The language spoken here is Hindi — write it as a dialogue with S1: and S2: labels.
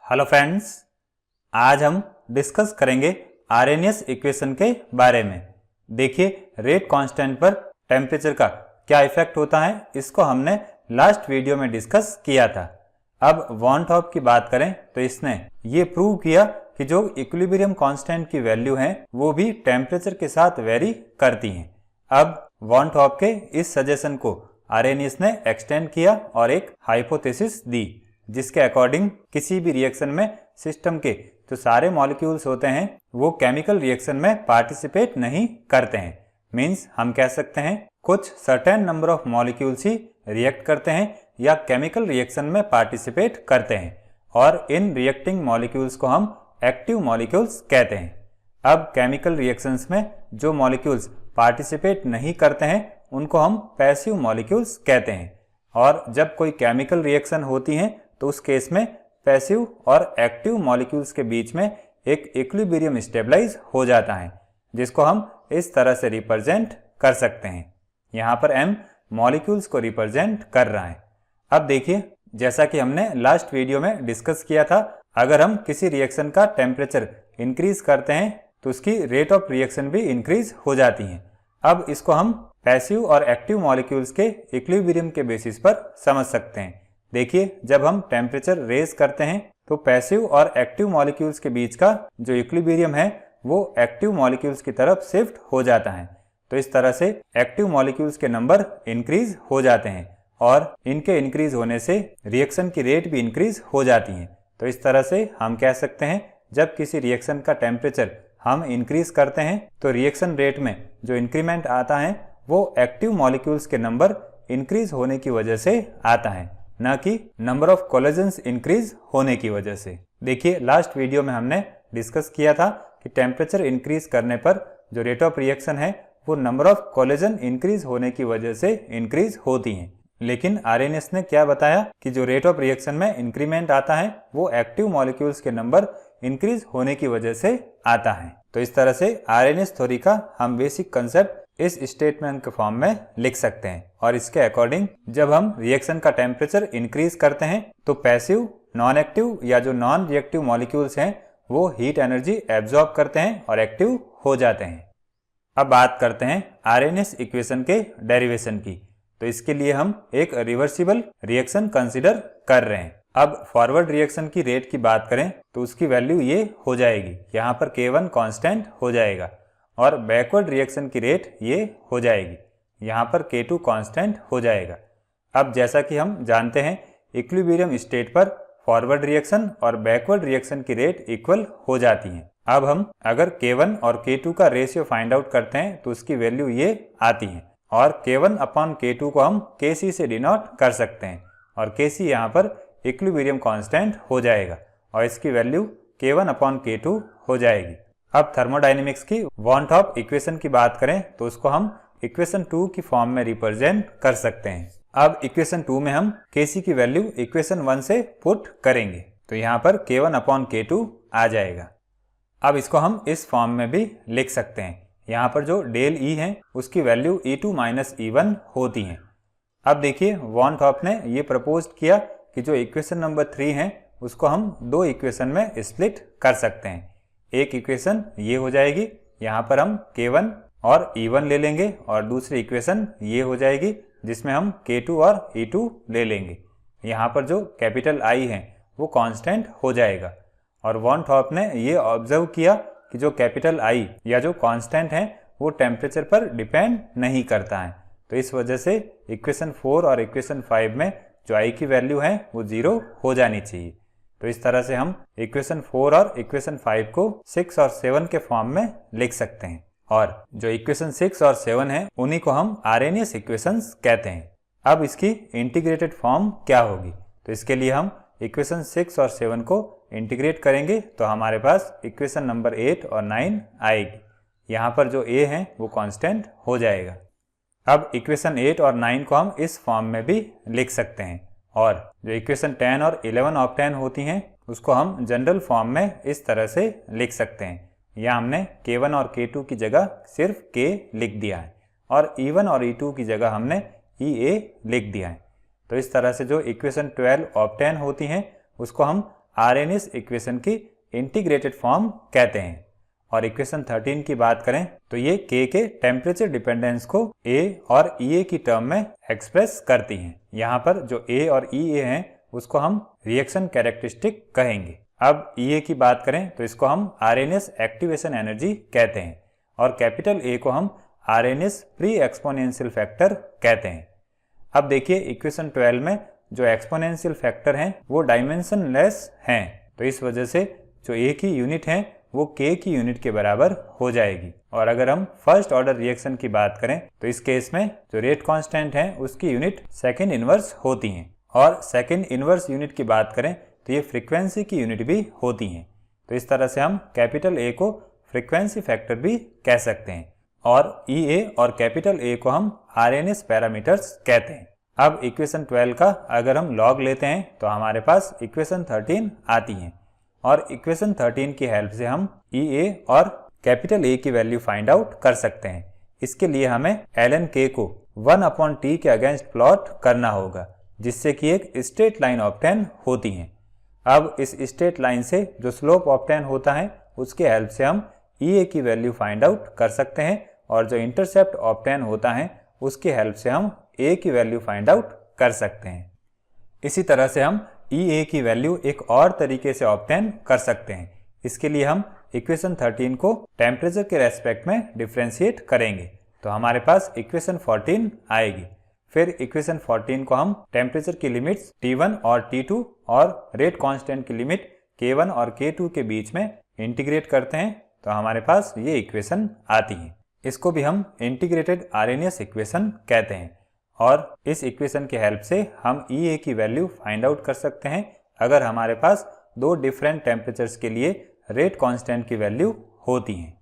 S1: हेलो फ्रेंड्स, आज हम डिस्कस करेंगे आर्हेनियस इक्वेशन के बारे में। देखिए, रेट कांस्टेंट पर टेम्परेचर का क्या इफेक्ट होता है, इसको हमने लास्ट वीडियो में डिस्कस किया था। अब वॉन टॉप की बात करें तो इसने ये प्रूव किया कि जो इक्विलिब्रियम कांस्टेंट की वैल्यू है वो भी टेम्परेचर के साथ वेरी करती हैं। अब वॉन टॉप के इस सजेशन को आर्हेनियस ने एक्सटेंड किया और एक हाइपोथेसिस दी, जिसके अकॉर्डिंग किसी भी रिएक्शन में सिस्टम के जो सारे मॉलिक्यूल्स होते हैं वो केमिकल रिएक्शन में पार्टिसिपेट नहीं करते हैं। मींस हम कह सकते हैं कुछ certain number of molecules he react करते हैं या केमिकल रिएक्शन में पार्टिसिपेट करते हैं, और इन रिएक्टिंग मॉलिक्यूल्स को हम एक्टिव मॉलिक्यूल्स कहते हैं। अब केमिकल रिएक्शंस में जो मॉलिक्यूल्स पार्टिसिपेट नहीं करते हैं उनको हम पैसिव मॉलिक्यूल्स कहते हैं, और जब कोई केमिकल रिएक्शन होती है तो उस केस में पैसिव और एक्टिव मॉलिक्यूल्स के बीच में एक इक्विलिब्रियम स्टेबलाइज हो जाता है, जिसको हम इस तरह से रिप्रेजेंट कर सकते हैं। यहाँ पर m मॉलिक्यूल्स को रिप्रेजेंट कर रहा है। अब देखिए, जैसा कि हमने लास्ट वीडियो में डिस्कस किया था, अगर हम किसी रिएक्शन का टेम्परेचर इंक्रीज करते हैं तो उसकी रेट ऑफ रिएक्शन भी इंक्रीज हो जाती है। अब इसको हम पैसिव और एक्टिव मॉलिक्यूल्स के इक्विलिब्रियम के बेसिस पर समझ सकते हैं। देखिए, जब हम टेम्परेचर रेज करते हैं तो पैसिव और एक्टिव मॉलिक्यूल्स के बीच का जो इक्विलिब्रियम है वो एक्टिव मॉलिक्यूल्स की तरफ शिफ्ट हो जाता है। तो इस तरह से एक्टिव मॉलिक्यूल्स के नंबर इंक्रीज हो जाते हैं और इनके इंक्रीज होने से रिएक्शन की रेट भी इंक्रीज हो जाती है। तो इस तरह से हम कह सकते हैं जब किसी रिएक्शन का टेम्परेचर हम इंक्रीज करते हैं तो रिएक्शन रेट में जो इंक्रीमेंट आता है वो एक्टिव मॉलिक्यूल्स के नंबर इंक्रीज होने की वजह से आता है, न कि नंबर ऑफ कोलिजन्स इंक्रीज होने की वजह से। देखिए, लास्ट वीडियो में हमने डिस्कस किया था कि टेम्परेचर इंक्रीज करने पर जो रेट ऑफ रिएक्शन है वो नंबर ऑफ कोलिजन इंक्रीज होने की वजह से इंक्रीज होती हैं। लेकिन आर्हेनियस ने क्या बताया कि जो रेट ऑफ रिएक्शन में इंक्रीमेंट आता है वो एक्टिव मॉलिक्यूल्स के नंबर इंक्रीज होने की वजह से आता है। तो इस तरह से आर्हेनियस थ्योरी का हम बेसिक कंसेप्ट इस स्टेटमेंट के फॉर्म में लिख सकते हैं, और इसके अकॉर्डिंग जब हम रिएक्शन का टेम्परेचर इंक्रीज करते हैं तो पैसिव, नॉन एक्टिव या जो नॉन रिएक्टिव मॉलिक्यूल्स हैं वो हीट एनर्जी एब्जॉर्ब करते हैं और एक्टिव हो जाते हैं। अब बात करते हैं आर्हेनियस इक्वेशन के डेरिवेशन की। तो इसके लिए हम एक रिवर्सिबल रिएक्शन कंसिडर कर रहे हैं। अब फॉरवर्ड रिएक्शन की रेट की बात करें तो उसकी वैल्यू ये हो जाएगी, यहाँ पर K1 कांस्टेंट हो जाएगा, और बैकवर्ड रिएक्शन की रेट ये हो जाएगी, यहाँ पर K2 कांस्टेंट हो जाएगा। अब जैसा कि हम जानते हैं इक्विलिब्रियम स्टेट पर फॉरवर्ड रिएक्शन और बैकवर्ड रिएक्शन की रेट इक्वल हो जाती है। अब हम अगर K1 और K2 का रेशियो फाइंड आउट करते हैं तो उसकी वैल्यू ये आती है, और K1 अपॉन K2 को हम Kc से डिनोट कर सकते हैं, और Kc यहाँ पर इक्विलिब्रियम कांस्टेंट हो जाएगा और इसकी वैल्यू K1 अपॉन K2 हो जाएगी। अब थर्मोडायनेमिक्स की वॉन टॉप इक्वेशन की बात करें तो उसको हम इक्वेशन 2 की फॉर्म में रिप्रेजेंट कर सकते हैं। अब इक्वेशन 2 में हम Kc की वैल्यू इक्वेशन 1 से पुट करेंगे तो यहाँ पर K1 अपॉन K2 आ जाएगा। अब इसको हम इस फॉर्म में भी लिख सकते हैं। यहाँ पर जो डेल E है उसकी वैल्यू E2 माइनस E1 होती है। अब देखिए, वॉन टॉप ने ये प्रपोज किया कि जो इक्वेशन नंबर 3 है उसको हम दो इक्वेशन में स्प्लिट कर सकते हैं। एक इक्वेशन ये हो जाएगी, यहाँ पर हम K1 और E1 ले लेंगे, और दूसरी इक्वेशन ये हो जाएगी जिसमें हम K2 और E2 ले लेंगे। यहाँ पर जो कैपिटल I है वो कांस्टेंट हो जाएगा, और वॉन टॉप ने ये ऑब्जर्व किया कि जो कैपिटल I या जो कांस्टेंट है वो टेम्परेचर पर डिपेंड नहीं करता है। तो इस वजह से इक्वेशन 4 और इक्वेशन 5 में जो I की वैल्यू है वो 0 हो जानी चाहिए। तो इस तरह से हम इक्वेशन 4 और इक्वेशन 5 को 6 और 7 के फॉर्म में लिख सकते हैं, और जो इक्वेशन 6 और 7 है उन्हीं को हम आर्हेनियस इक्वेशंस कहते हैं। अब इसकी इंटीग्रेटेड फॉर्म क्या होगी, तो इसके लिए हम इक्वेशन 6 और 7 को इंटीग्रेट करेंगे तो हमारे पास इक्वेशन नंबर 8 और 9 आएगी। यहाँ पर जो A है वो कांस्टेंट हो जाएगा। अब इक्वेशन 8 और 9 को हम इस फॉर्म में भी लिख सकते हैं, और जो इक्वेशन 10 और 11 ऑक्टेन होती हैं उसको हम जनरल फॉर्म में इस तरह से लिख सकते हैं। यहाँ हमने K1 और K2 की जगह सिर्फ K लिख दिया है, और E1 और E2 की जगह हमने EA लिख दिया है। तो इस तरह से जो इक्वेशन 12 ऑक्टेन होती हैं उसको हम आरएनएस इक्वेशन की इंटीग्रेटेड फॉर्म कहते हैं। और इक्वेशन 13 की बात करें तो ये K के टेम्परेचर डिपेंडेंस को A और EA की टर्म में एक्सप्रेस करती हैं। यहाँ पर जो A और EA हैं उसको हम रिएक्शन कैरेक्टरिस्टिक कहेंगे। अब EA की बात करें तो इसको हम आरएनएस एक्टिवेशन एनर्जी कहते हैं और कैपिटल A को हम आरएनएस प्री एक्सपोनेंशियल फैक्टर कहते हैं। अब देखिए इक्वेशन 12 में जो एक्सपोनेंशियल फैक्टर हैं वो डायमेंशनलेस हैं, तो इस वजह से जो A की यूनिट है वो K की यूनिट के बराबर हो जाएगी। और अगर हम फर्स्ट ऑर्डर रिएक्शन की बात करें तो इस केस में जो रेट कांस्टेंट है उसकी यूनिट सेकेंड इनवर्स होती हैं। और सेकेंड इनवर्स यूनिट की बात करें तो ये फ्रीक्वेंसी की यूनिट भी होती हैं। तो इस तरह से हम कैपिटल A को फ्रीक्वेंसी फैक्टर भी कह सकते हैं और EA और कैपिटल A को हम आरएनएस पैरामीटर्स कहते हैं। अब इक्वेशन 12 का अगर हम लॉग लेते हैं तो हमारे पास इक्वेशन 13 आती है और इक्वेशन 13 की हेल्प से हम EA और कैपिटल A की वैल्यू फाइंड आउट कर सकते हैं। इसके लिए हमें ln K को 1/t के अगेंस्ट प्लॉट करना होगा जिससे कि एक स्ट्रेट लाइन ऑब्टेन होती है। अब इस स्ट्रेट लाइन से जो स्लोप ऑब्टेन होता है उसके हेल्प से हम EA की वैल्यू फाइंड आउट कर सकते हैं और जो इंटरसेप्ट ऑब्टेन होता है उसकी हेल्प से हम A की वैल्यू फाइंड आउट कर सकते हैं। इसी तरह से हम EA की वैल्यू एक और तरीके से ऑब्टेन कर सकते हैं। इसके लिए हम इक्वेशन 13 को टेम्परेचर के रेस्पेक्ट में डिफ्रेंशिएट करेंगे तो हमारे पास इक्वेशन 14 आएगी। फिर इक्वेशन 14 को हम टेम्परेचर की लिमिट्स T1 और T2 और रेट कांस्टेंट की लिमिट K1 और K2 के बीच में इंटीग्रेट करते हैं तो हमारे पास ये इक्वेशन आती है। इसको भी हम इंटीग्रेटेड आरएनएस इक्वेशन कहते हैं और इस इक्वेशन की हेल्प से हम EA की वैल्यू फाइंड आउट कर सकते हैं अगर हमारे पास दो डिफरेंट टेम्परेचर्स के लिए रेट कांस्टेंट की वैल्यू होती हैं।